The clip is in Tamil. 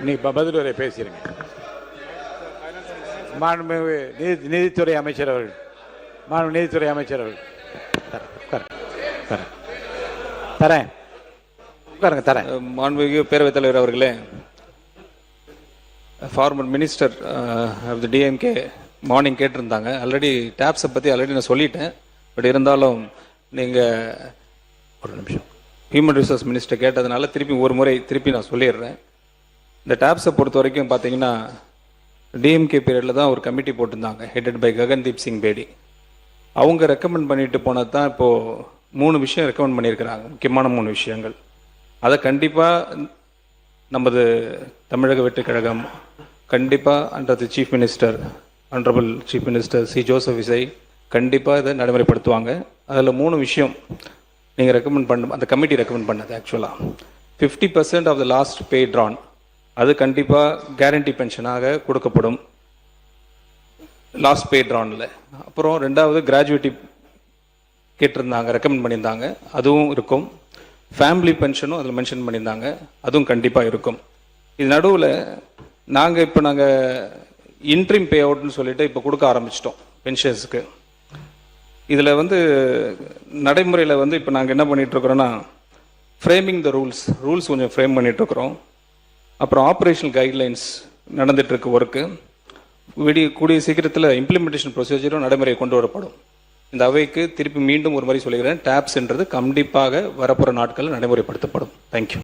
நீ பதில் வரை பேசிடுங்க. மாண்புமிகு நீதித்துறை அமைச்சர் அவர்கள், மாண்பு நீதித்துறை அமைச்சர் அவர்கள் தரேன், உட்காருங்க தரேன். மாண்புமிகு பேரவைத் தலைவர் அவர்களே, former minister of the DMK morning கேட்டிருந்தாங்க. ஆல்ரெடி டேப்ஸை பற்றி ஆல்ரெடி நான் சொல்லிட்டேன். பட் இருந்தாலும் நீங்கள் ஒரு நிமிஷம் ஹியூமன் ரிசோர்ஸ் மினிஸ்டர் கேட்டதுனால திருப்பி நான் சொல்லிடுறேன். இந்த டேப்ஸை பொறுத்த வரைக்கும் பார்த்தீங்கன்னா டிஎம்கே பீரியடில் தான் ஒரு கமிட்டி போட்டிருந்தாங்க, ஹெட்டட் பை ககன்தீப் சிங் பேடி. அவங்க ரெக்கமெண்ட் பண்ணிட்டு போனது தான் இப்போது 3 விஷயம் ரெக்கமெண்ட் பண்ணியிருக்கிறாங்க, முக்கியமான 3 விஷயங்கள். அதை கண்டிப்பாக நமது தமிழக வெற்றி கழகம் கண்டிப்பாக under the chief minister, honourable chief minister C Joseph Vijay கண்டிப்பாக இதை நடைமுறைப்படுத்துவாங்க. அதில் 3 விஷயம் நீங்கள் ரெக்கமெண்ட் பண்ண, அந்த கமிட்டி ரெக்கமெண்ட் பண்ணது ஆக்சுவலாக 50% of the last pay drawn, அது கண்டிப்பாக கேரண்டி பென்ஷனாக கொடுக்கப்படும் லாஸ்ட் பே ட்ரானில். அப்புறம் 2வது கிராஜுவேட்டி கேட்டிருந்தாங்க, ரெக்கமெண்ட் பண்ணியிருந்தாங்க, அதுவும் இருக்கும். ஃபேமிலி பென்ஷனும் அதில் மென்ஷன் பண்ணியிருந்தாங்க, அதுவும் கண்டிப்பாக இருக்கும். இது நடுவில் நாங்கள் இன்ட்ரீம் பே அவுட்னு சொல்லிட்டு இப்போ கொடுக்க ஆரம்பிச்சிட்டோம் பென்ஷன்ஸுக்கு. இதில் நடைமுறையில் இப்போ நாங்கள் என்ன பண்ணிகிட்ருக்குறோன்னா, ஃப்ரேமிங் த ரூல்ஸ் கொஞ்சம் ஃப்ரேம் பண்ணிகிட்ருக்குறோம். அப்புறம் ஆப்ரேஷனல் கைட்லைன்ஸ் நடந்துகிட்ருக்கு ஒர்க்கு. கூடிய சீக்கிரத்தில் இம்ப்ளிமெண்டேஷன் ப்ரொசீஜரும் நடைமுறை கொண்டு வரப்படும். இந்த அவைக்கு திருப்பி மீண்டும் ஒரு மாதிரி சொல்லிக்கிறேன், டேப்ஸ்ன்றது கண்டிப்பாக வரப்போகிற நாட்களில் நடைமுறைப்படுத்தப்படும். தேங்க்யூ.